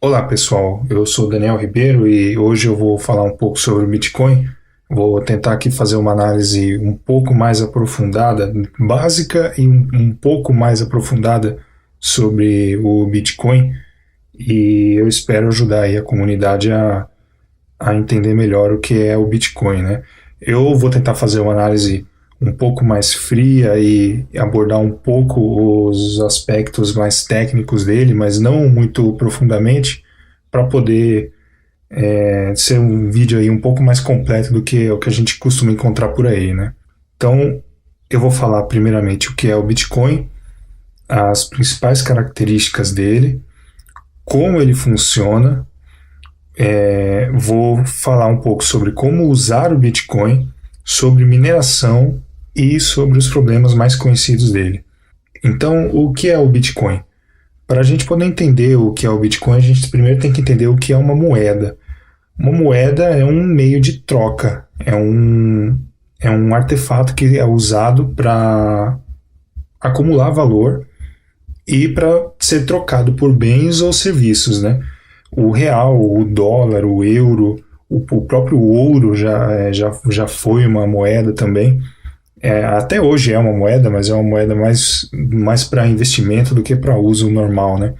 Olá pessoal, eu sou Daniel Ribeiro e hoje eu vou falar um pouco sobre o Bitcoin. Vou tentar aqui fazer uma análise um pouco mais aprofundada, básica e um pouco mais aprofundada sobre o Bitcoin, e eu espero ajudar aí a comunidade a entender melhor o que é o Bitcoin, né? Eu vou tentar fazer uma análise um pouco mais fria e abordar um pouco os aspectos mais técnicos dele, mas não muito profundamente, para poder ser um vídeo aí um pouco mais completo do que o que a gente costuma encontrar por aí, né? Então, eu vou falar primeiramente o que é o Bitcoin, as principais características dele, como ele funciona. Vou falar um pouco sobre como usar o Bitcoin, sobre mineração e sobre os problemas mais conhecidos dele. Então, o que é o Bitcoin? Para a gente poder entender o que é o Bitcoin, a gente primeiro tem que entender o que é uma moeda. Uma moeda é um meio de troca, é um artefato que é usado para acumular valor e para ser trocado por bens ou serviços, né? O real, o dólar, o euro, o próprio ouro já foi uma moeda também. Até hoje é uma moeda, mas é uma moeda mais para investimento do que para uso normal, né?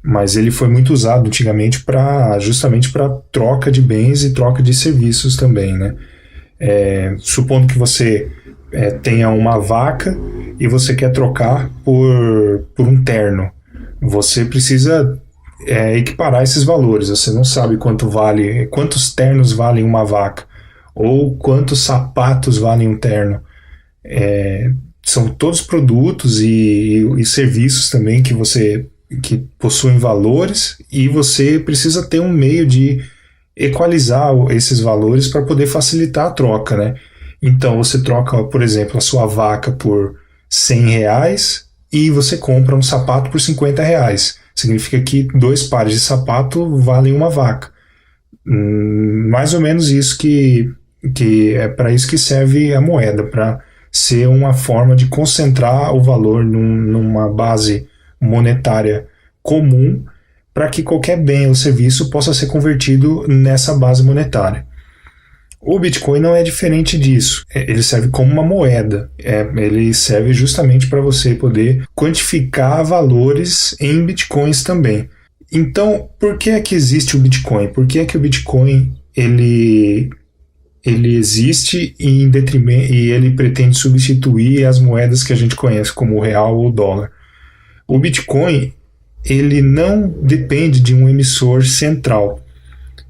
Mas ele foi muito usado antigamente justamente para troca de bens e troca de serviços também, né? Supondo que você tenha uma vaca e você quer trocar por um terno, você precisa equiparar esses valores. Você não sabe quantos ternos valem uma vaca ou quantos sapatos valem um terno. São todos produtos e serviços também que possuem valores, e você precisa ter um meio de equalizar esses valores para poder facilitar a troca, né? Então você troca, por exemplo, a sua vaca por R$ 100 e você compra um sapato por R$ 50. Significa que 2 pares de sapato valem uma vaca. Mais ou menos isso que é para isso que serve a moeda, para ser uma forma de concentrar o valor numa base monetária comum, para que qualquer bem ou serviço possa ser convertido nessa base monetária. O Bitcoin não é diferente disso. Ele serve como uma moeda. Ele serve justamente para você poder quantificar valores em Bitcoins também. Então, por que é que existe o Bitcoin? Por que é que o Bitcoin ele existe e ele pretende substituir as moedas que a gente conhece como o real ou o dólar? O Bitcoin ele não depende de um emissor central.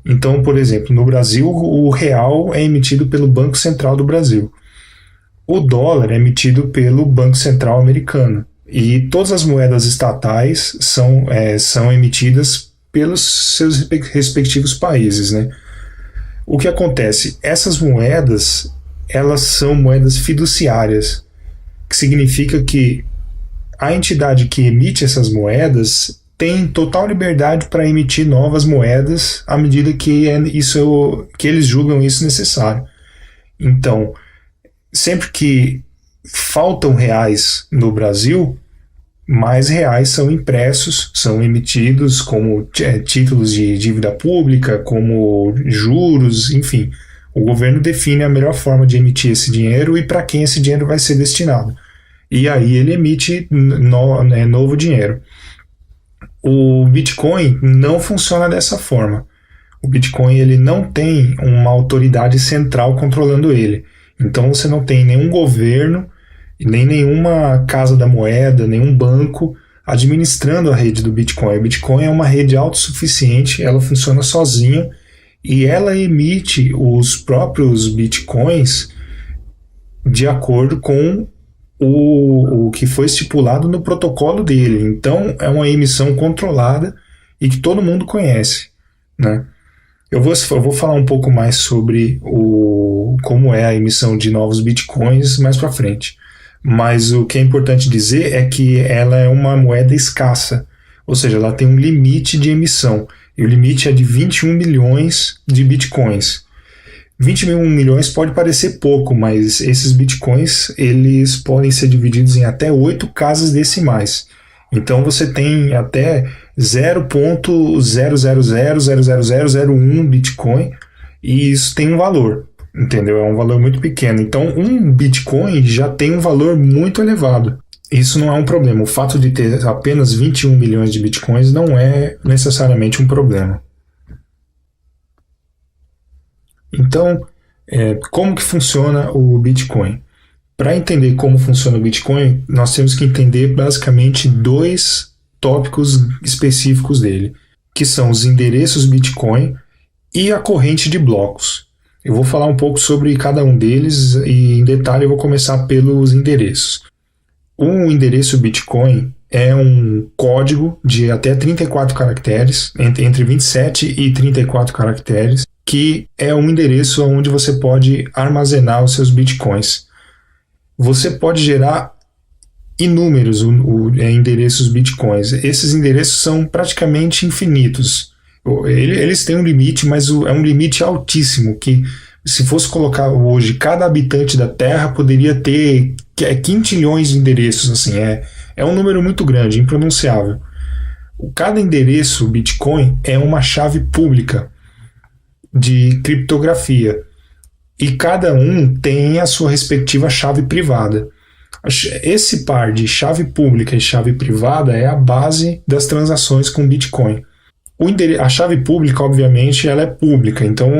Então, por exemplo, no Brasil, o real é emitido pelo Banco Central do Brasil. O dólar é emitido pelo Banco Central americano. E todas as moedas estatais são emitidas pelos seus respectivos países, né? O que acontece? Essas moedas, elas são moedas fiduciárias, que significa que a entidade que emite essas moedas tem total liberdade para emitir novas moedas à medida que eles julgam isso necessário. Então, sempre que faltam reais no Brasil, mais reais são impressos, são emitidos como títulos de dívida pública, como juros, enfim. O governo define a melhor forma de emitir esse dinheiro e para quem esse dinheiro vai ser destinado. E aí ele emite novo dinheiro. O Bitcoin não funciona dessa forma. O Bitcoin ele não tem uma autoridade central controlando ele. Então você não tem nenhum governo, nem nenhuma casa da moeda, nenhum banco administrando a rede do Bitcoin. O Bitcoin é uma rede autossuficiente, ela funciona sozinha e ela emite os próprios Bitcoins de acordo com o que foi estipulado no protocolo dele. Então é uma emissão controlada e que todo mundo conhece, né? Eu vou falar um pouco mais sobre como é a emissão de novos bitcoins mais para frente. Mas o que é importante dizer é que ela é uma moeda escassa, ou seja, ela tem um limite de emissão, e o limite é de 21 milhões de bitcoins. 21 milhões pode parecer pouco, mas esses bitcoins eles podem ser divididos em até 8 casas decimais. Então você tem até 0,0000001 Bitcoin e isso tem um valor, entendeu? É um valor muito pequeno. Então um Bitcoin já tem um valor muito elevado. Isso não é um problema. O fato de ter apenas 21 milhões de Bitcoins não é necessariamente um problema. Então, como que funciona o Bitcoin? Para entender como funciona o Bitcoin, nós temos que entender basicamente dois tópicos específicos dele, que são os endereços Bitcoin e a corrente de blocos. Eu vou falar um pouco sobre cada um deles e, em detalhe, eu vou começar pelos endereços. Um endereço Bitcoin é um código de até 34 caracteres, entre 27 e 34 caracteres, que é um endereço onde você pode armazenar os seus Bitcoins. Você pode gerar inúmeros endereços Bitcoins. Esses endereços são praticamente infinitos. Eles têm um limite, mas é um limite altíssimo, que se fosse colocar hoje, cada habitante da Terra poderia ter quintilhões de endereços. Assim, é um número muito grande, impronunciável. Cada endereço Bitcoin é uma chave pública de criptografia. E cada um tem a sua respectiva chave privada. Esse par de chave pública e chave privada é a base das transações com Bitcoin. A chave pública, obviamente, ela é pública, então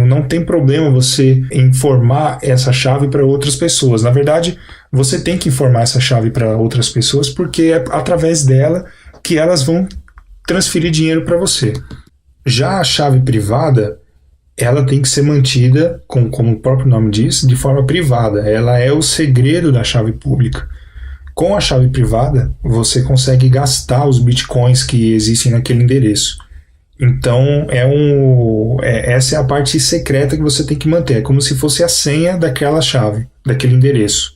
não tem problema você informar essa chave para outras pessoas. Na verdade, você tem que informar essa chave para outras pessoas porque é através dela que elas vão transferir dinheiro para você. Já a chave privada, ela tem que ser mantida, como o próprio nome diz, de forma privada. Ela é o segredo da chave pública. Com a chave privada, você consegue gastar os bitcoins que existem naquele endereço. Então, essa é a parte secreta que você tem que manter. É como se fosse a senha daquela chave, daquele endereço.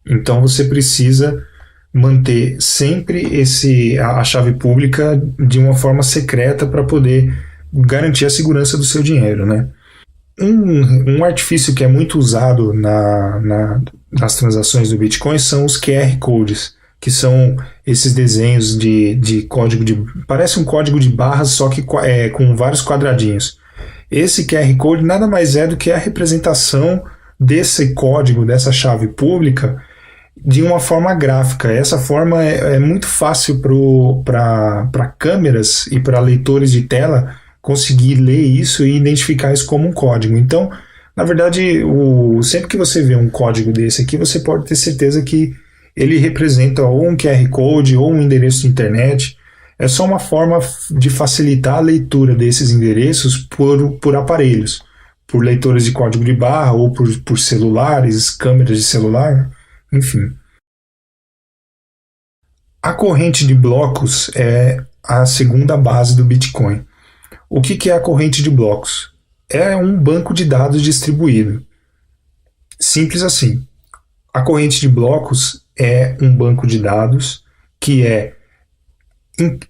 Então, você precisa manter sempre a chave pública de uma forma secreta para poder garantir a segurança do seu dinheiro, né? Um artifício que é muito usado nas transações do Bitcoin são os QR Codes, que são esses desenhos de código parece um código de barras, só que com vários quadradinhos. Esse QR Code nada mais é do que a representação desse código, dessa chave pública, de uma forma gráfica. Essa forma é muito fácil para câmeras e para leitores de tela conseguir ler isso e identificar isso como um código. Então, na verdade, sempre que você vê um código desse aqui, você pode ter certeza que ele representa ou um QR Code ou um endereço de internet. É só uma forma de facilitar a leitura desses endereços por aparelhos, por leitores de código de barra ou por celulares, câmeras de celular, enfim. A corrente de blocos é a segunda base do Bitcoin. O que é a corrente de blocos? É um banco de dados distribuído. Simples assim. A corrente de blocos é um banco de dados que é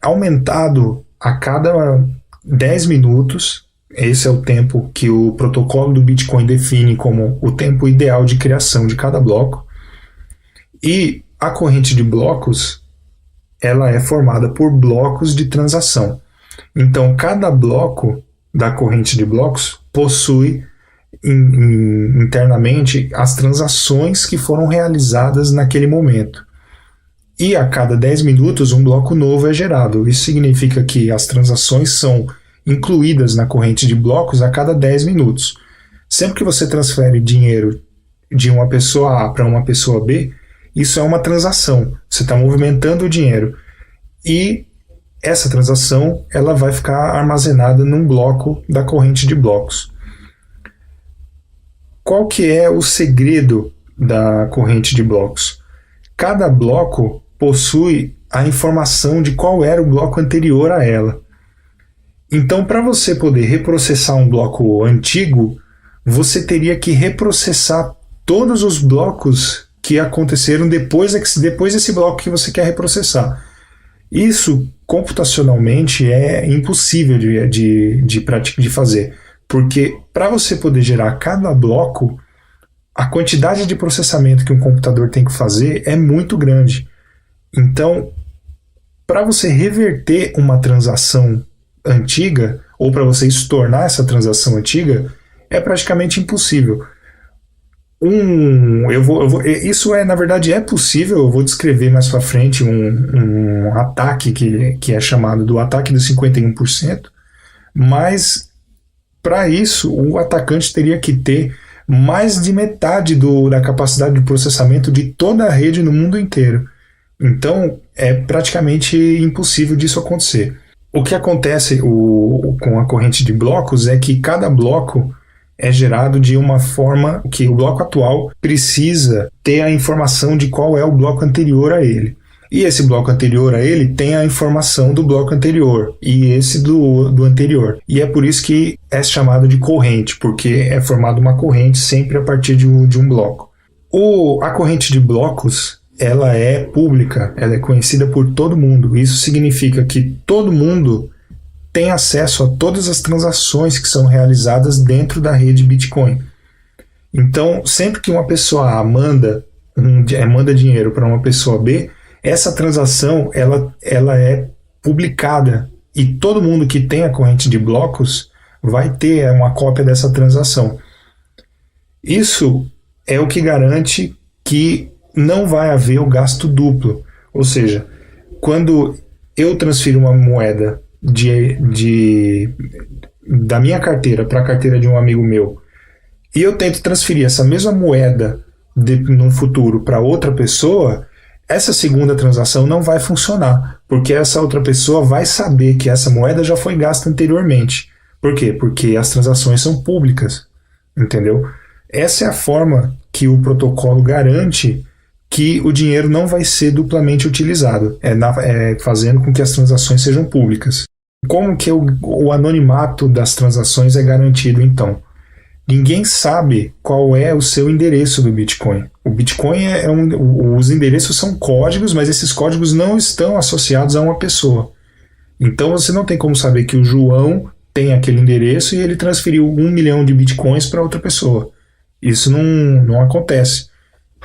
aumentado a cada 10 minutos. Esse é o tempo que o protocolo do Bitcoin define como o tempo ideal de criação de cada bloco. E a corrente de blocos, ela é formada por blocos de transação. Então, cada bloco da corrente de blocos possui internamente as transações que foram realizadas naquele momento. E a cada 10 minutos um bloco novo é gerado. Isso significa que as transações são incluídas na corrente de blocos a cada 10 minutos. Sempre que você transfere dinheiro de uma pessoa A para uma pessoa B, isso é uma transação. Você está movimentando o dinheiro. E essa transação ela vai ficar armazenada num bloco da corrente de blocos. Qual que é o segredo da corrente de blocos? Cada bloco possui a informação de qual era o bloco anterior a ela. Então, para você poder reprocessar um bloco antigo, você teria que reprocessar todos os blocos que aconteceram depois desse bloco que você quer reprocessar. Isso, computacionalmente, é impossível de fazer, porque para você poder gerar cada bloco, a quantidade de processamento que um computador tem que fazer é muito grande. Então, para você reverter uma transação antiga, ou para você estornar essa transação antiga, é praticamente impossível. Isso na verdade é possível. Eu vou descrever mais para frente um ataque que é chamado do ataque dos 51%, mas para isso o atacante teria que ter mais de metade da capacidade de processamento de toda a rede no mundo inteiro. Então é praticamente impossível disso acontecer. O que acontece com a corrente de blocos é que cada bloco é gerado de uma forma que o bloco atual precisa ter a informação de qual é o bloco anterior a ele. E esse bloco anterior a ele tem a informação do bloco anterior e esse do anterior. E é por isso que é chamado de corrente, porque é formada uma corrente sempre a partir de um bloco. A corrente de blocos, ela é pública, ela é conhecida por todo mundo. Isso significa que todo mundo tem acesso a todas as transações que são realizadas dentro da rede Bitcoin. Então, sempre que uma pessoa A manda dinheiro para uma pessoa B, essa transação ela é publicada e todo mundo que tem a corrente de blocos vai ter uma cópia dessa transação. Isso é o que garante que não vai haver o gasto duplo. Ou seja, quando eu transfiro uma moeda da minha carteira para a carteira de um amigo meu e eu tento transferir essa mesma moeda no futuro para outra pessoa, essa segunda transação não vai funcionar, porque essa outra pessoa vai saber que essa moeda já foi gasta anteriormente. Por quê? Porque as transações são públicas, entendeu? Essa é a forma que o protocolo garante que o dinheiro não vai ser duplamente utilizado, fazendo com que as transações sejam públicas. Como que o anonimato das transações é garantido, então? Ninguém sabe qual é o seu endereço do Bitcoin. O Bitcoin os endereços são códigos, mas esses códigos não estão associados a uma pessoa. Então você não tem como saber que o João tem aquele endereço e ele transferiu 1 milhão de Bitcoins para outra pessoa. Isso não acontece.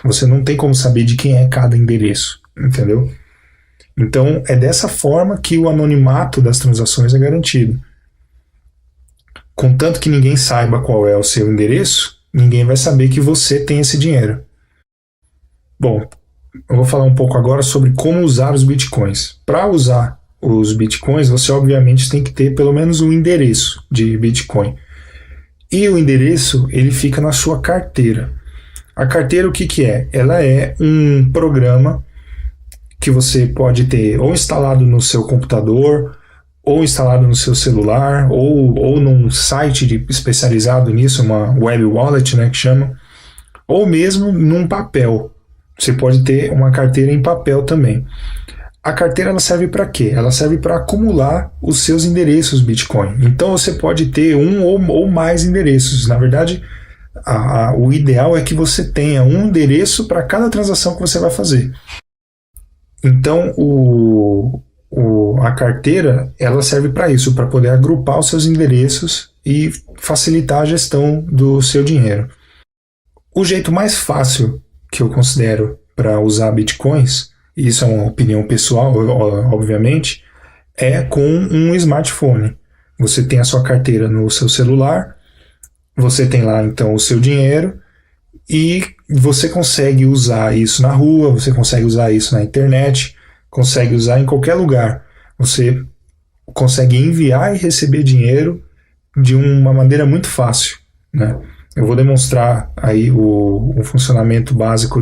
Você não tem como saber de quem é cada endereço, entendeu? Então é dessa forma que o anonimato das transações é garantido. Contanto que ninguém saiba qual é o seu endereço, ninguém vai saber que você tem esse dinheiro. Bom, eu vou falar um pouco agora sobre como usar os bitcoins. Para usar os bitcoins, você obviamente tem que ter pelo menos um endereço de bitcoin. E o endereço, ele fica na sua carteira. A carteira, o que é? Ela é um programa que você pode ter ou instalado no seu computador, ou instalado no seu celular, ou num site especializado nisso, uma web wallet, né, que chama, ou mesmo num papel. Você pode ter uma carteira em papel também. A carteira ela serve para quê? Ela serve para acumular os seus endereços Bitcoin. Então você pode ter um ou mais endereços. Na verdade, o ideal é que você tenha um endereço para cada transação que você vai fazer. Então a carteira ela serve para isso, para poder agrupar os seus endereços e facilitar a gestão do seu dinheiro. O jeito mais fácil que eu considero para usar bitcoins, e isso é uma opinião pessoal, obviamente, é com um smartphone. Você tem a sua carteira no seu celular, você tem lá então o seu dinheiro e você consegue usar isso na rua, você consegue usar isso na internet, consegue usar em qualquer lugar. Você consegue enviar e receber dinheiro de uma maneira muito fácil, né? Eu vou demonstrar aí o funcionamento básico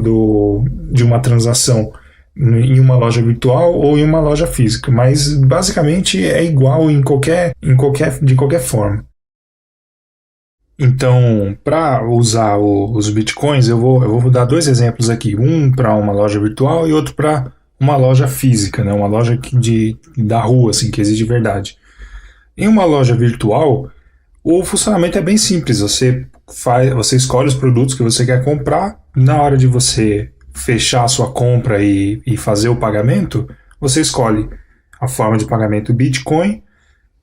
de uma transação em uma loja virtual ou em uma loja física, mas basicamente é igual de qualquer forma. Então, para usar os bitcoins, eu vou dar dois exemplos aqui, um para uma loja virtual e outro para uma loja física, né? Uma loja da rua, assim, que existe de verdade. Em uma loja virtual, o funcionamento é bem simples. Você escolhe os produtos que você quer comprar. Na hora de você fechar a sua compra e fazer o pagamento, você escolhe a forma de pagamento Bitcoin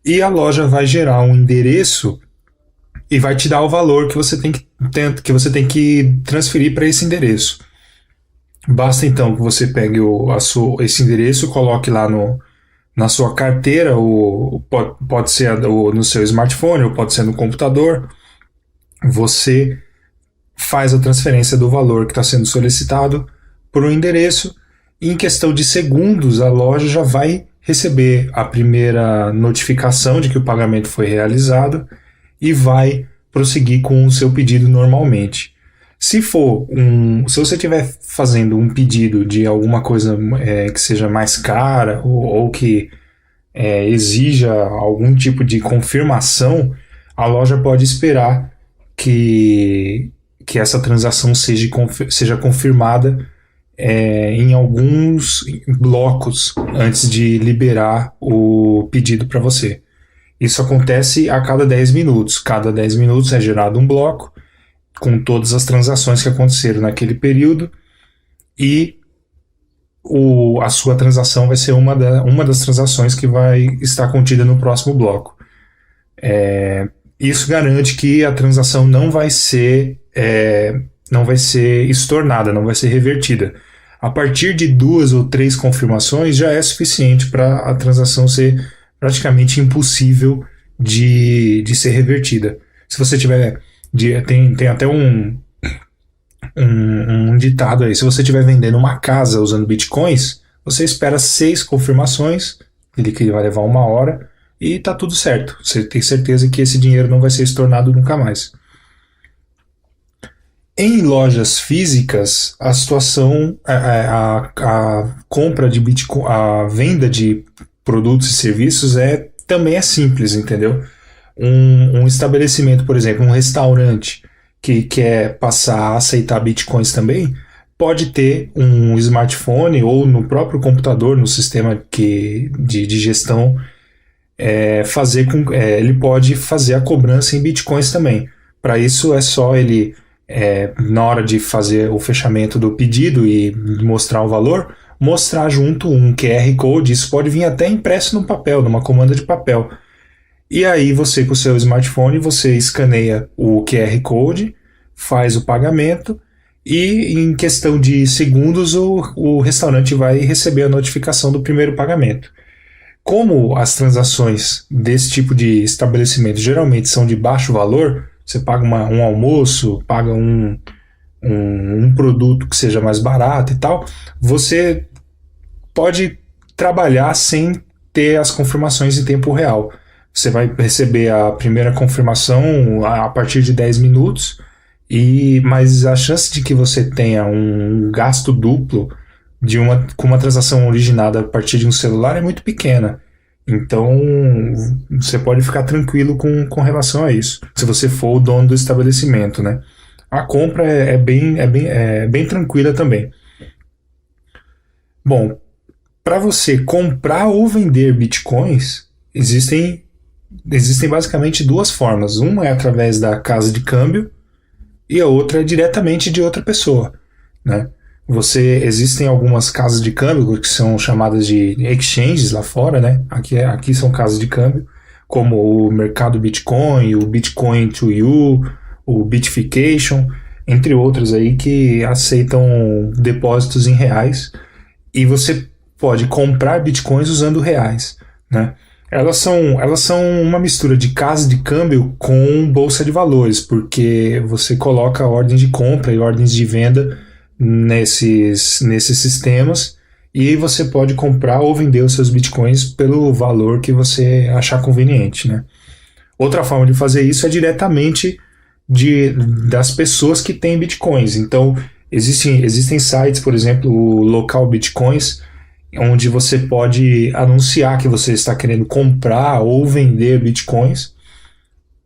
e a loja vai gerar um endereço e vai te dar o valor que você tem que transferir para esse endereço. Basta então que você pegue esse endereço, coloque lá na sua carteira, pode ser no seu smartphone ou pode ser no computador. Você faz a transferência do valor que está sendo solicitado por um endereço e em questão de segundos a loja já vai receber a primeira notificação de que o pagamento foi realizado e vai prosseguir com o seu pedido normalmente. Se você estiver fazendo um pedido de alguma coisa que seja mais cara ou que exija algum tipo de confirmação, a loja pode esperar que essa transação seja confirmada em alguns blocos antes de liberar o pedido para você. Isso acontece a cada 10 minutos. Cada 10 minutos é gerado um bloco com todas as transações que aconteceram naquele período e a sua transação vai ser uma das transações que vai estar contida no próximo bloco. Isso garante que a transação não vai ser estornada, não vai ser revertida. A partir de 2 ou 3 confirmações já é suficiente para a transação ser praticamente impossível de ser revertida. Se você tiver... Tem até um ditado aí. Se você estiver vendendo uma casa usando bitcoins, você espera 6 confirmações, ele que vai levar 1 hora, e tá tudo certo. Você tem certeza que esse dinheiro não vai ser estornado nunca mais. Em lojas físicas, a situação, a compra de Bitcoin, a venda de produtos e serviços também é simples, entendeu? Um estabelecimento, por exemplo, um restaurante que quer passar a aceitar bitcoins também, pode ter um smartphone ou no próprio computador, no sistema de gestão, ele pode fazer a cobrança em bitcoins também. Para isso é só ele, na hora de fazer o fechamento do pedido e mostrar o valor, mostrar junto um QR Code. Isso pode vir até impresso no papel, numa comanda de papel. E aí você, com o seu smartphone, você escaneia o QR Code, faz o pagamento e em questão de segundos o restaurante vai receber a notificação do primeiro pagamento. Como as transações desse tipo de estabelecimento geralmente são de baixo valor, você paga um almoço, paga um produto que seja mais barato e tal, você pode trabalhar sem ter as confirmações em tempo real. Você vai receber a primeira confirmação a partir de 10 minutos, mas a chance de que você tenha um gasto duplo com uma transação originada a partir de um celular é muito pequena. Então, você pode ficar tranquilo com relação a isso, se você for o dono do estabelecimento, né? A compra é bem tranquila também. Bom, para você comprar ou vender bitcoins, existem basicamente 2 formas. Uma é através da casa de câmbio e a outra é diretamente de outra pessoa, né? Existem algumas casas de câmbio que são chamadas de exchanges lá fora, né? Aqui são casas de câmbio, como o Mercado Bitcoin, o Bitcoin to You, o Bitfication, entre outros aí que aceitam depósitos em reais e você pode comprar bitcoins usando reais, né? Elas são uma mistura de casa de câmbio com bolsa de valores, porque você coloca ordens de compra e ordens de venda nesses sistemas e você pode comprar ou vender os seus bitcoins pelo valor que você achar conveniente, né? Outra forma de fazer isso é diretamente das pessoas que têm bitcoins. Então, existem sites, por exemplo, o Local Bitcoins, onde você pode anunciar que você está querendo comprar ou vender bitcoins.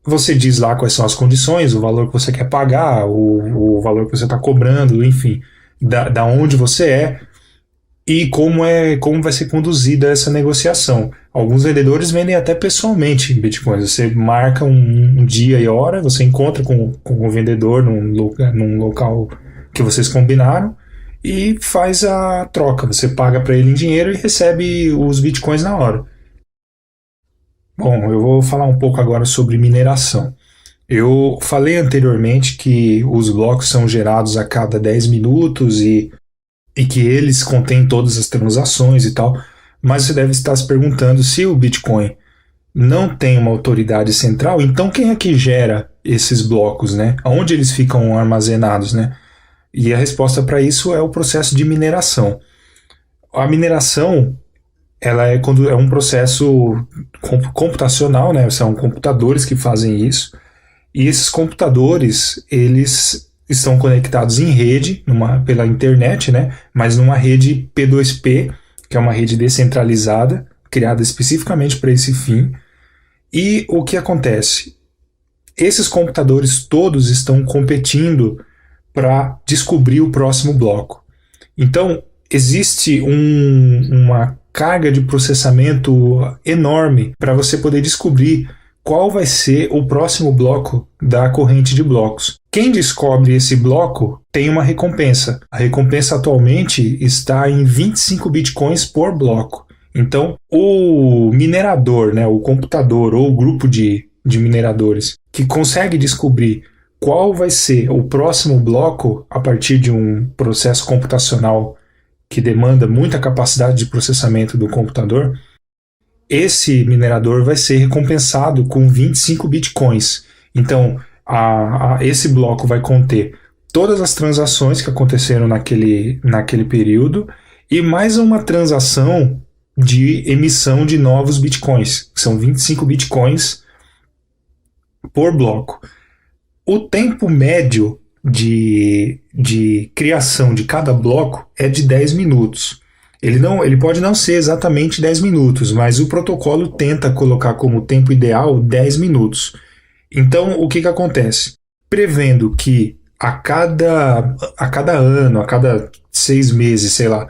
Você diz lá quais são as condições, o valor que você quer pagar, o valor que você está cobrando, enfim, da onde você é e como vai ser conduzida essa negociação. Alguns vendedores vendem até pessoalmente bitcoins. Você marca um dia e hora, você encontra com o vendedor num local que vocês combinaram e faz a troca. Você paga para ele em dinheiro e recebe os bitcoins na hora. Bom, eu vou falar um pouco agora sobre mineração. Eu falei anteriormente que os blocos são gerados a cada 10 minutos e e que eles contêm todas as transações e tal, mas você deve estar se perguntando se o Bitcoin não tem uma autoridade central, então quem é que gera esses blocos, né? Onde eles ficam armazenados, né? E a resposta para isso é o processo de mineração. A mineração, ela é quando é um processo computacional, né? São computadores que fazem isso. E esses computadores, eles estão conectados em rede, pela internet, né? Mas numa rede P2P, que é uma rede descentralizada, criada especificamente para esse fim. E o que acontece? Esses computadores todos estão competindo para descobrir o próximo bloco. Então, existe uma carga de processamento enorme para você poder descobrir qual vai ser o próximo bloco da corrente de blocos. Quem descobre esse bloco tem uma recompensa. A recompensa atualmente está em 25 bitcoins por bloco. Então, o minerador, né, o computador ou o grupo de mineradores que consegue descobrir qual vai ser o próximo bloco a partir de um processo computacional que demanda muita capacidade de processamento do computador, esse minerador vai ser recompensado com 25 bitcoins. Então, esse bloco vai conter todas as transações que aconteceram naquele período e mais uma transação de emissão de novos bitcoins, que são 25 bitcoins por bloco. O tempo médio de criação de cada bloco é de 10 minutos. Ele pode não ser exatamente 10 minutos, mas o protocolo tenta colocar como tempo ideal 10 minutos. Então, o que acontece? Prevendo que a cada ano, a cada 6 meses, sei lá,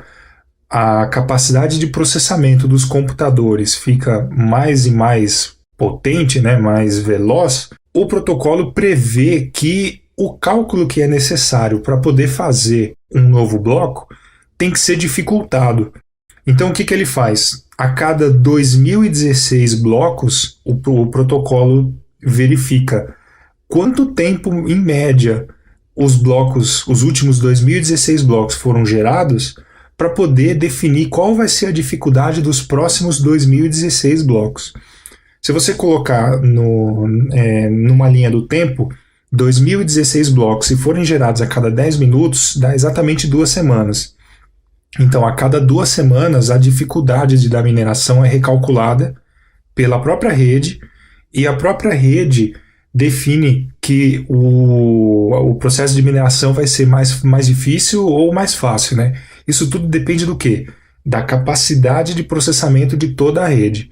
a capacidade de processamento dos computadores fica mais e mais potente, né, mais veloz, o protocolo prevê que o cálculo que é necessário para poder fazer um novo bloco tem que ser dificultado. Então, o que ele faz? A cada 2016 blocos, o protocolo verifica quanto tempo, em média, os últimos 2016 blocos foram gerados para poder definir qual vai ser a dificuldade dos próximos 2016 blocos. Se você colocar numa linha do tempo, 2016 blocos, se forem gerados a cada 10 minutos, dá exatamente 2 semanas. Então, a cada 2 semanas, a dificuldade da mineração é recalculada pela própria rede, e a própria rede define que o processo de mineração vai ser mais difícil ou mais fácil, né? Isso tudo depende do quê? Da capacidade de processamento de toda a rede.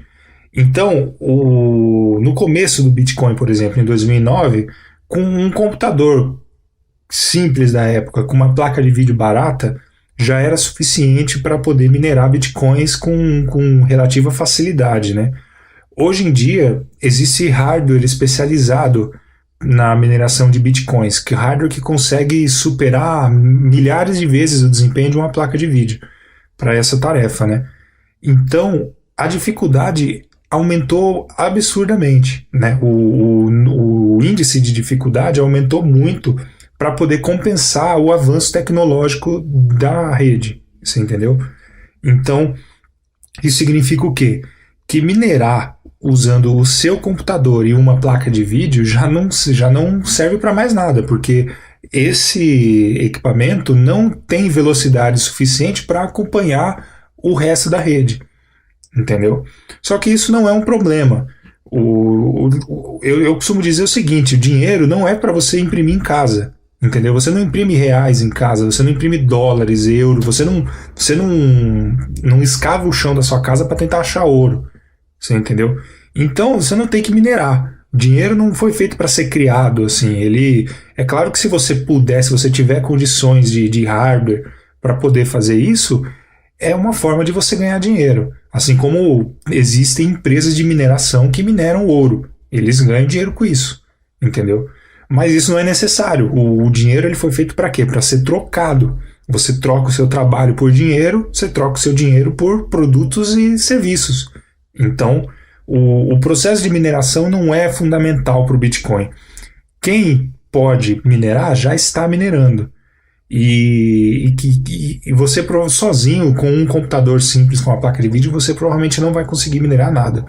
Então, no começo do Bitcoin, por exemplo, em 2009, com um computador simples da época, com uma placa de vídeo barata, já era suficiente para poder minerar Bitcoins com relativa facilidade, né? Hoje em dia, existe hardware especializado na mineração de Bitcoins, hardware que consegue superar milhares de vezes o desempenho de uma placa de vídeo para essa tarefa, né? Então, a dificuldade aumentou absurdamente, né? O índice de dificuldade aumentou muito para poder compensar o avanço tecnológico da rede, você entendeu? Então, isso significa o quê? Que minerar usando o seu computador e uma placa de vídeo já não serve para mais nada, porque esse equipamento não tem velocidade suficiente para acompanhar o resto da rede, entendeu? Só que isso não é um problema. Eu costumo dizer o seguinte: o dinheiro não é para você imprimir em casa, entendeu? Você não imprime reais em casa, você não imprime dólares, euros, você não escava o chão da sua casa para tentar achar ouro. Você entendeu? Então você não tem que minerar. O dinheiro não foi feito para ser criado assim. É claro que se você puder, se você tiver condições de hardware para poder fazer isso, é uma forma de você ganhar dinheiro. Assim como existem empresas de mineração que mineram ouro. Eles ganham dinheiro com isso. Entendeu? Mas isso não é necessário. O dinheiro ele foi feito para quê? Para ser trocado. Você troca o seu trabalho por dinheiro, você troca o seu dinheiro por produtos e serviços. Então, o processo de mineração não é fundamental para o Bitcoin. Quem pode minerar já está minerando. E você sozinho, com um computador simples, com uma placa de vídeo, você provavelmente não vai conseguir minerar nada.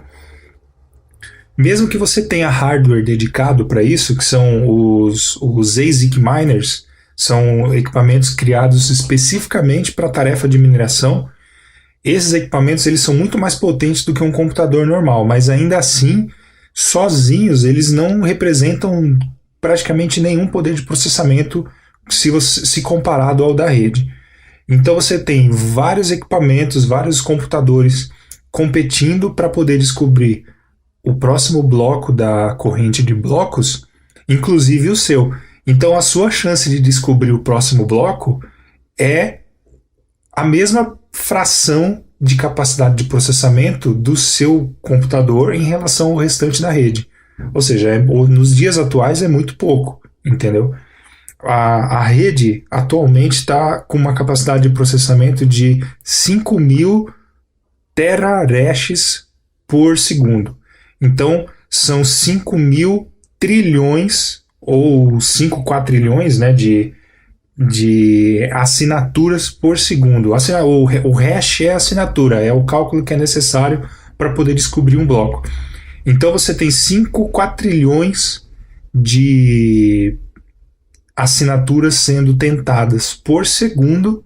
Mesmo que você tenha hardware dedicado para isso, que são os ASIC miners, são equipamentos criados especificamente para a tarefa de mineração. Esses equipamentos eles são muito mais potentes do que um computador normal, mas ainda assim, sozinhos, eles não representam praticamente nenhum poder de processamento se comparado ao da rede. Então você tem vários equipamentos, vários computadores competindo para poder descobrir o próximo bloco da corrente de blocos, inclusive o seu. Então a sua chance de descobrir o próximo bloco é a mesma fração de capacidade de processamento do seu computador em relação ao restante da rede. Ou seja, nos dias atuais é muito pouco, entendeu? A rede atualmente está com uma capacidade de processamento de 5.000 terahashes por segundo. Então, são 5.000 trilhões ou 5 quatrilhões, né, de assinaturas por segundo. O hash é a assinatura, é o cálculo que é necessário para poder descobrir um bloco. Então, você tem 5 quatrilhões de assinaturas sendo tentadas por segundo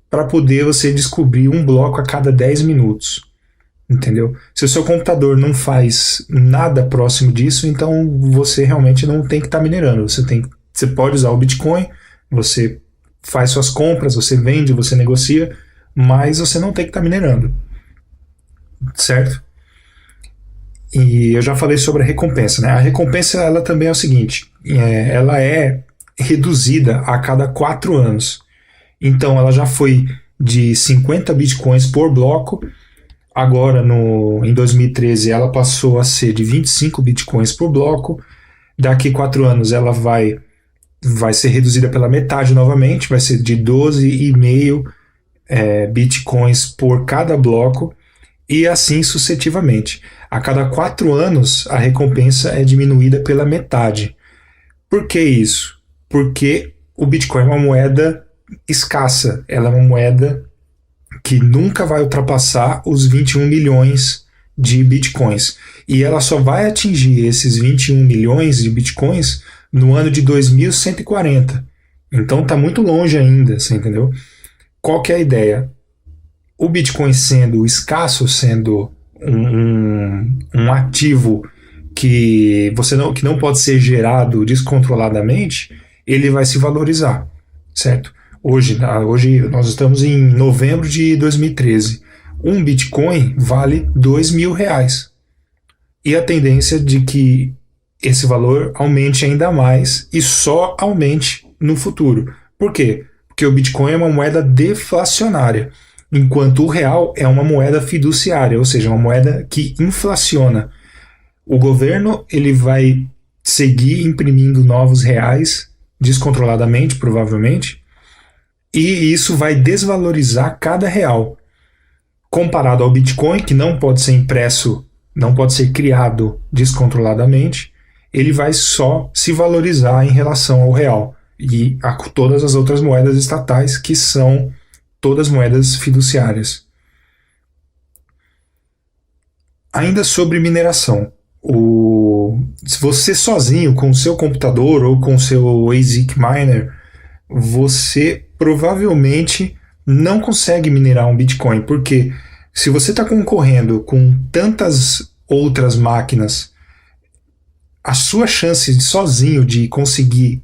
para poder você descobrir um bloco a cada 10 minutos. Entendeu? Se o seu computador não faz nada próximo disso, então você realmente não tem que estar minerando. Você pode usar o Bitcoin, você faz suas compras, você vende, você negocia, mas você não tem que estar minerando. Certo? E eu já falei sobre a recompensa, né? A recompensa ela também é o seguinte, ela é reduzida a cada 4 anos. Então ela já foi de 50 bitcoins por bloco. Agora, em 2013, ela passou a ser de 25 bitcoins por bloco. Daqui 4 anos, ela vai ser reduzida pela metade novamente, vai ser de 12,5 bitcoins por cada bloco, e assim sucessivamente. A cada 4 anos, a recompensa é diminuída pela metade. Por que isso? Porque o Bitcoin é uma moeda escassa, ela é uma moeda que nunca vai ultrapassar os 21 milhões de bitcoins. E ela só vai atingir esses 21 milhões de bitcoins no ano de 2140. Então está muito longe ainda, você entendeu? Qual que é a ideia? O Bitcoin sendo escasso, sendo um ativo que não pode ser gerado descontroladamente, ele vai se valorizar, certo? Hoje nós estamos em novembro de 2013. Um Bitcoin vale R$2.000. E a tendência de que esse valor aumente ainda mais e só aumente no futuro. Por quê? Porque o Bitcoin é uma moeda deflacionária, enquanto o real é uma moeda fiduciária, ou seja, uma moeda que inflaciona. O governo ele vai seguir imprimindo novos reais descontroladamente, provavelmente, e isso vai desvalorizar cada real. Comparado ao Bitcoin, que não pode ser impresso, não pode ser criado descontroladamente, ele vai só se valorizar em relação ao real e a todas as outras moedas estatais, que são todas moedas fiduciárias. Ainda sobre mineração. Se você sozinho, com o seu computador ou com o seu ASIC miner, você provavelmente não consegue minerar um Bitcoin, porque se você está concorrendo com tantas outras máquinas, a sua chance sozinho de conseguir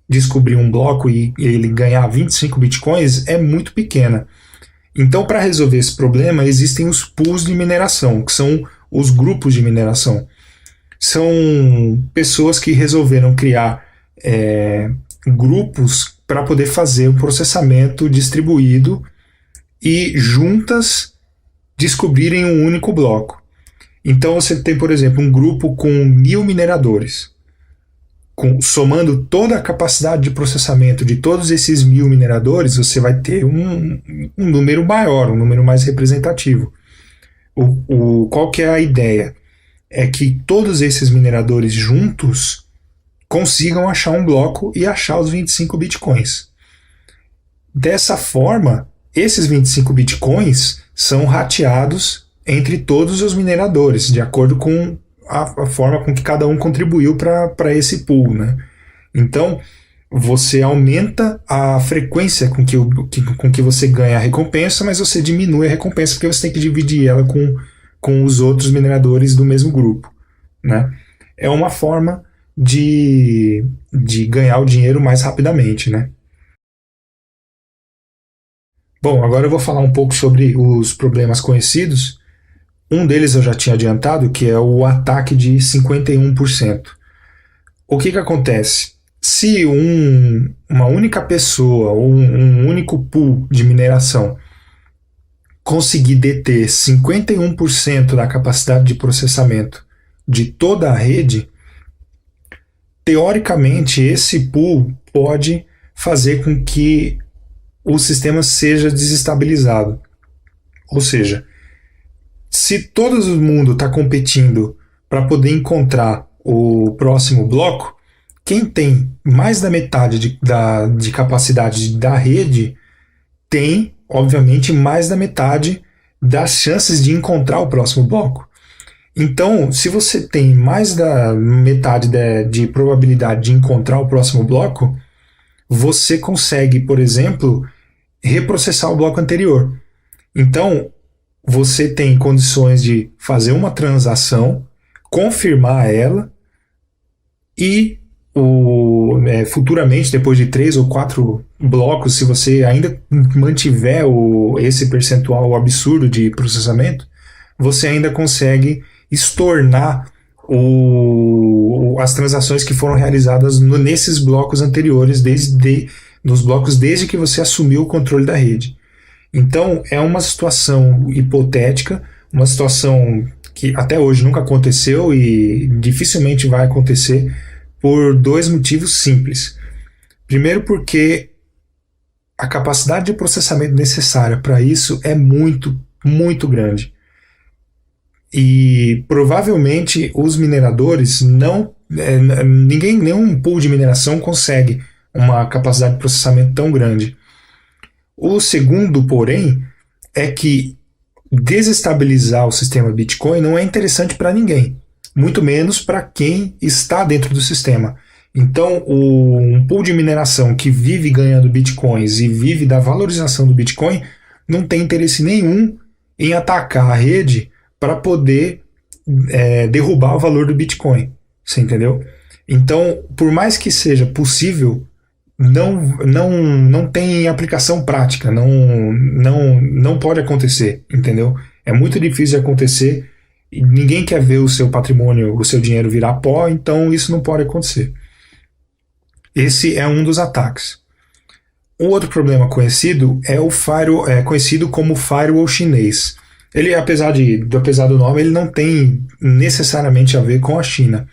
descobrir um bloco e ele ganhar 25 Bitcoins é muito pequena. Então, para resolver esse problema, existem os pools de mineração, que são os grupos de mineração. São pessoas que resolveram criar grupos para poder fazer um processamento distribuído e juntas descobrirem um único bloco. Então você tem, por exemplo, um grupo com 1.000 mineradores. Somando toda a capacidade de processamento de todos esses 1.000 mineradores, você vai ter um número maior, um número mais representativo. Qual que é a ideia? É que todos esses mineradores juntos consigam achar um bloco e achar os 25 bitcoins. Dessa forma, esses 25 bitcoins são rateados entre todos os mineradores, de acordo com a forma com que cada um contribuiu para esse pool, né? Então, você aumenta a frequência com que você ganha a recompensa, mas você diminui a recompensa porque você tem que dividir ela com os outros mineradores do mesmo grupo, né? É uma forma de ganhar o dinheiro mais rapidamente, né? Bom, agora eu vou falar um pouco sobre os problemas conhecidos. Um deles eu já tinha adiantado, que é o ataque de 51%. O que acontece? Se uma única pessoa ou um único pool de mineração conseguir deter 51% da capacidade de processamento de toda a rede, teoricamente esse pool pode fazer com que o sistema seja desestabilizado. Ou seja, se todo mundo está competindo para poder encontrar o próximo bloco, quem tem mais da metade de capacidade da rede tem, obviamente, mais da metade das chances de encontrar o próximo bloco. Então, se você tem mais da metade de probabilidade de encontrar o próximo bloco, você consegue, por exemplo, reprocessar o bloco anterior. Então, você tem condições de fazer uma transação, confirmar ela e futuramente, depois de 3 ou 4 blocos, se você ainda mantiver esse percentual absurdo de processamento, você ainda consegue estornar as transações que foram realizadas nesses blocos anteriores, nos blocos desde que você assumiu o controle da rede. Então, é uma situação hipotética, uma situação que até hoje nunca aconteceu e dificilmente vai acontecer por 2 motivos simples. Primeiro, porque a capacidade de processamento necessária para isso é muito, muito grande. E provavelmente os mineradores nenhum pool de mineração consegue uma capacidade de processamento tão grande. O segundo, porém, é que desestabilizar o sistema Bitcoin não é interessante para ninguém, muito menos para quem está dentro do sistema. Então, um pool de mineração que vive ganhando Bitcoins e vive da valorização do Bitcoin não tem interesse nenhum em atacar a rede para poder derrubar o valor do Bitcoin. Você entendeu? Então, por mais que seja possível, não tem aplicação prática, não pode acontecer, entendeu? É muito difícil de acontecer, e ninguém quer ver o seu patrimônio, o seu dinheiro virar pó, então isso não pode acontecer. Esse é um dos ataques. Um outro problema conhecido é conhecido como firewall chinês. Ele, apesar do nome, ele não tem necessariamente a ver com a China.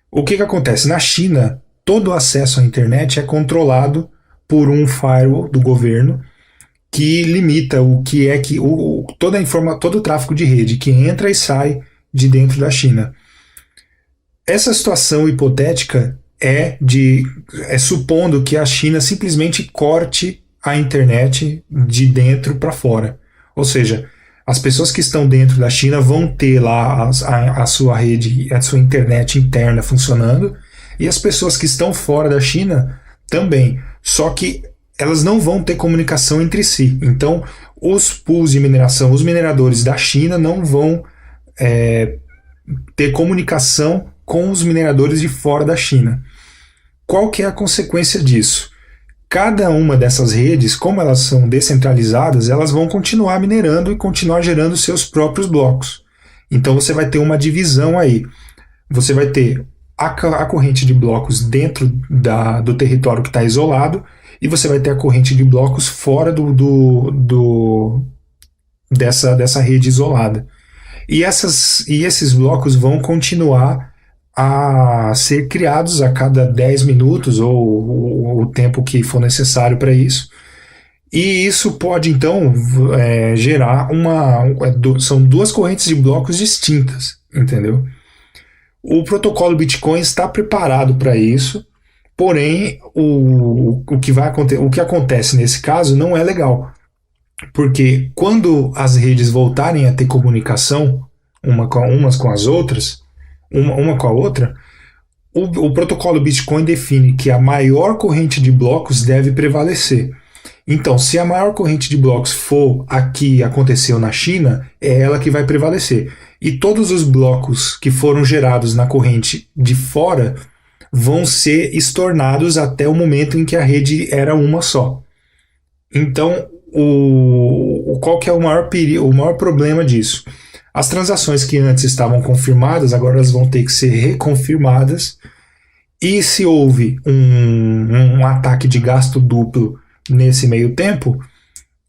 O que acontece? Na China, todo o acesso à internet é controlado por um firewall do governo que limita todo o tráfego de rede que entra e sai de dentro da China. Essa situação hipotética é supondo que a China simplesmente corte a internet de dentro para fora. Ou seja, as pessoas que estão dentro da China vão ter lá a sua rede, a sua internet interna funcionando, e as pessoas que estão fora da China também. Só que elas não vão ter comunicação entre si. Então, os pools de mineração, os mineradores da China não vão ter comunicação com os mineradores de fora da China. Qual que é a consequência disso? Cada uma dessas redes, como elas são descentralizadas, elas vão continuar minerando e continuar gerando seus próprios blocos. Então você vai ter uma divisão aí. Você vai ter a corrente de blocos dentro do território que está isolado, e você vai ter a corrente de blocos fora dessa rede isolada. E esses blocos vão continuar a ser criados a cada 10 minutos ou o tempo que for necessário para isso. E isso pode, então, gerar são 2 correntes de blocos distintas, entendeu? O protocolo Bitcoin está preparado para isso, Porém, o que acontece nesse caso não é legal, porque quando as redes voltarem a ter comunicação umas com as outras, uma com a outra, o protocolo Bitcoin define que a maior corrente de blocos deve prevalecer. Então, se a maior corrente de blocos for a que aconteceu na China, é ela que vai prevalecer. E todos os blocos que foram gerados na corrente de fora vão ser estornados até o momento em que a rede era uma só. Então, qual que é o maior problema disso? As transações que antes estavam confirmadas, agora elas vão ter que ser reconfirmadas. E se houve um ataque de gasto duplo nesse meio tempo,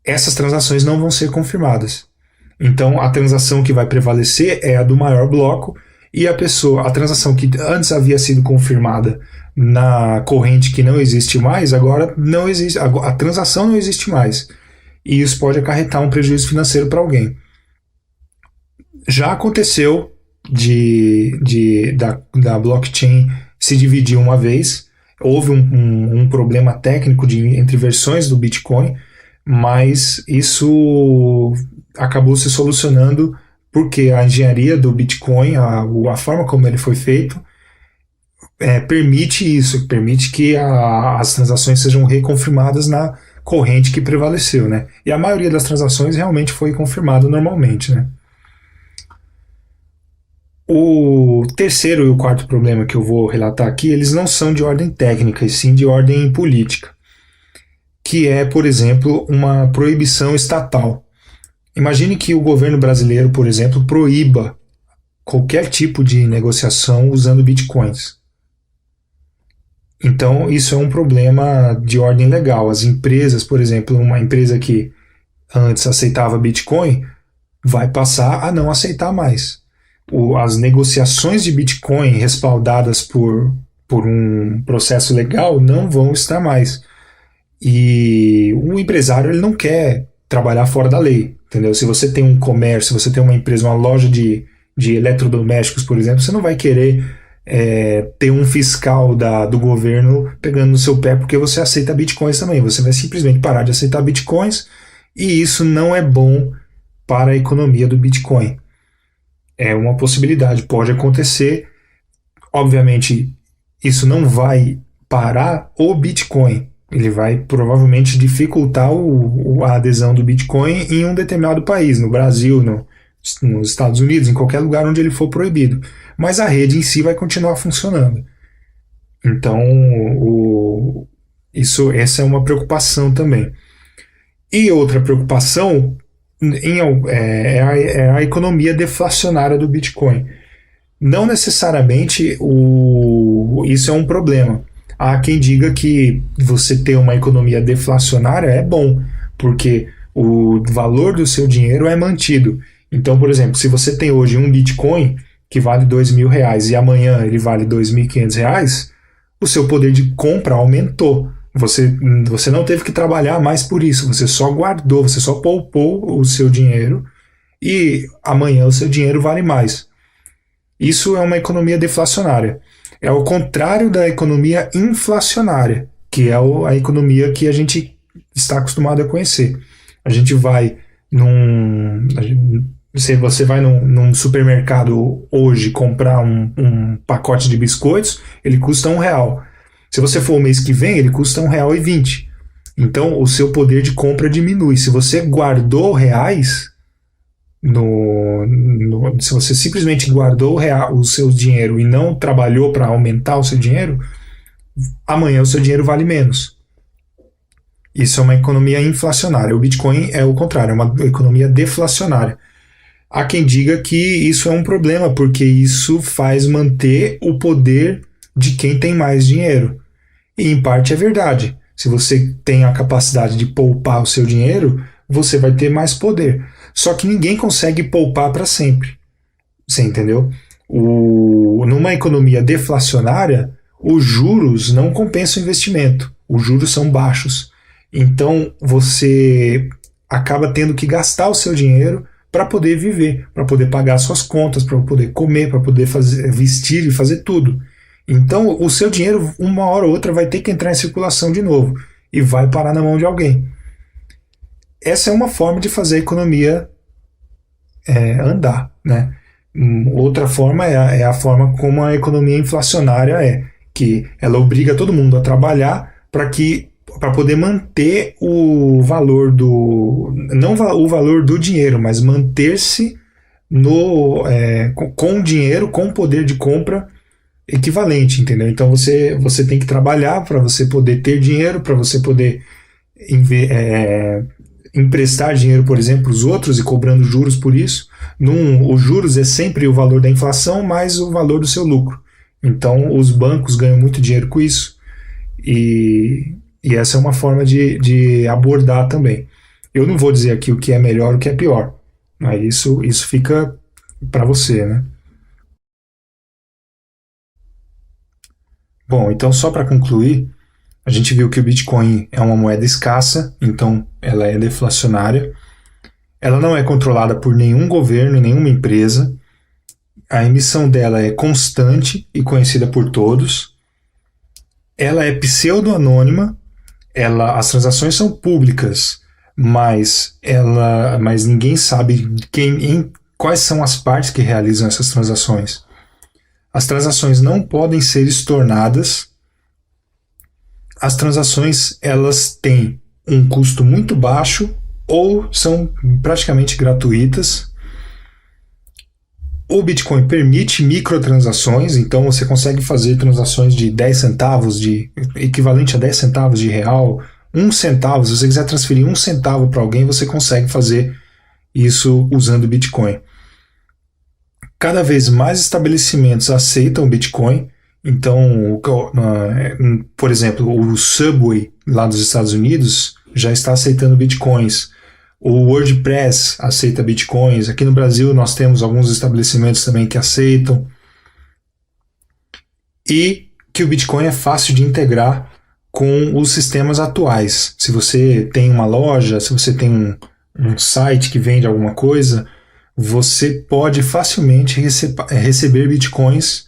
essas transações não vão ser confirmadas. Então, a transação que vai prevalecer é a do maior bloco, e a transação que antes havia sido confirmada na corrente que não existe mais, agora não existe, a transação não existe mais. E isso pode acarretar um prejuízo financeiro para alguém. Já aconteceu da blockchain se dividir uma vez. Houve um problema técnico entre versões do Bitcoin, mas isso acabou se solucionando porque a engenharia do Bitcoin, a forma como ele foi feito, permite isso, permite que as transações sejam reconfirmadas na corrente que prevaleceu, né? E a maioria das transações realmente foi confirmada normalmente, né? O terceiro e o quarto problema que eu vou relatar aqui, eles não são de ordem técnica, e sim de ordem política, que é, por exemplo, uma proibição estatal. Imagine que o governo brasileiro, por exemplo, proíba qualquer tipo de negociação usando bitcoins. Então, isso é um problema de ordem legal. As empresas, por exemplo, uma empresa que antes aceitava bitcoin, vai passar a não aceitar mais. As negociações de Bitcoin respaldadas por um processo legal não vão estar mais. E o empresário ele não quer trabalhar fora da lei, entendeu? Se você tem um comércio, se você tem uma empresa, uma loja de eletrodomésticos, por exemplo, você não vai querer ter um fiscal do governo pegando no seu pé porque você aceita Bitcoins também. Você vai simplesmente parar de aceitar Bitcoins, e isso não é bom para a economia do Bitcoin. É uma possibilidade, pode acontecer. Obviamente, isso não vai parar o Bitcoin. Ele vai provavelmente dificultar a adesão do Bitcoin em um determinado país, no Brasil, nos Estados Unidos, em qualquer lugar onde ele for proibido. Mas a rede em si vai continuar funcionando. Então, essa é uma preocupação também. E outra preocupação é a economia deflacionária do Bitcoin. Não necessariamente isso é um problema. Há quem diga que você ter uma economia deflacionária é bom, porque o valor do seu dinheiro é mantido. Então, por exemplo, se você tem hoje um Bitcoin que vale R$2.000 e amanhã ele vale R$2.500, o seu poder de compra aumentou. Você não teve que trabalhar mais por isso, você só guardou, você só poupou o seu dinheiro e amanhã o seu dinheiro vale mais. Isso é uma economia deflacionária. É o contrário da economia inflacionária, que é a economia que a gente está acostumado a conhecer. A gente vai você vai num supermercado hoje comprar um pacote de biscoitos, ele custa R$1. Se você for o mês que vem, ele custa R$1,20. Então, o seu poder de compra diminui. Se você guardou reais, se você simplesmente guardou o seu dinheiro e não trabalhou para aumentar o seu dinheiro, amanhã o seu dinheiro vale menos. Isso é uma economia inflacionária. O Bitcoin é o contrário, é uma economia deflacionária. Há quem diga que isso é um problema, porque isso faz manter o poder de quem tem mais dinheiro. E em parte é verdade. Se você tem a capacidade de poupar o seu dinheiro, você vai ter mais poder. Só que ninguém consegue poupar para sempre. Você entendeu? Numa economia deflacionária, os juros não compensam o investimento. Os juros são baixos. Então você acaba tendo que gastar o seu dinheiro para poder viver, para poder pagar suas contas, para poder comer, para poder vestir e fazer tudo. Então, o seu dinheiro, uma hora ou outra, vai ter que entrar em circulação de novo e vai parar na mão de alguém. Essa é uma forma de fazer a economia andar, né? Outra forma é a forma como a economia inflacionária é, que ela obriga todo mundo a trabalhar para poder manter o valor do não o valor do dinheiro, mas manter-se no com dinheiro, com poder de compra equivalente, entendeu? Então você tem que trabalhar para você poder ter dinheiro, para você poder emprestar dinheiro, por exemplo, para os outros e cobrando juros por isso. Os juros é sempre o valor da inflação mais o valor do seu lucro. Então os bancos ganham muito dinheiro com isso e essa é uma forma de abordar também. Eu não vou dizer aqui o que é melhor e o que é pior, mas isso fica para você, né? Bom, então só para concluir, a gente viu que o Bitcoin é uma moeda escassa, então ela é deflacionária. Ela não é controlada por nenhum governo, nenhuma empresa. A emissão dela é constante e conhecida por todos. Ela é pseudo-anônima. As transações são públicas, mas ninguém sabe quais são as partes que realizam essas transações. As transações não podem ser estornadas. As transações elas têm um custo muito baixo ou são praticamente gratuitas. O Bitcoin permite microtransações, então você consegue fazer transações de 10 centavos, equivalente a 10 centavos de real, 1 centavo. Se você quiser transferir 1 centavo para alguém, você consegue fazer isso usando Bitcoin. Cada vez mais estabelecimentos aceitam Bitcoin. Então, por exemplo, o Subway lá dos Estados Unidos já está aceitando Bitcoins. O WordPress aceita Bitcoins. Aqui no Brasil nós temos alguns estabelecimentos também que aceitam. E que o Bitcoin é fácil de integrar com os sistemas atuais. Se você tem uma loja, se você tem um site que vende alguma coisa, você pode facilmente receber Bitcoins.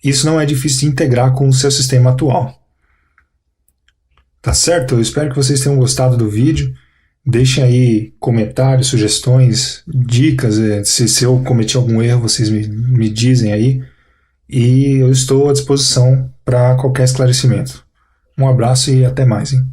Isso não é difícil de integrar com o seu sistema atual. Tá certo? Eu espero que vocês tenham gostado do vídeo. Deixem aí comentários, sugestões, dicas. Se eu cometi algum erro, vocês me dizem aí. E eu estou à disposição para qualquer esclarecimento. Um abraço e até mais, hein?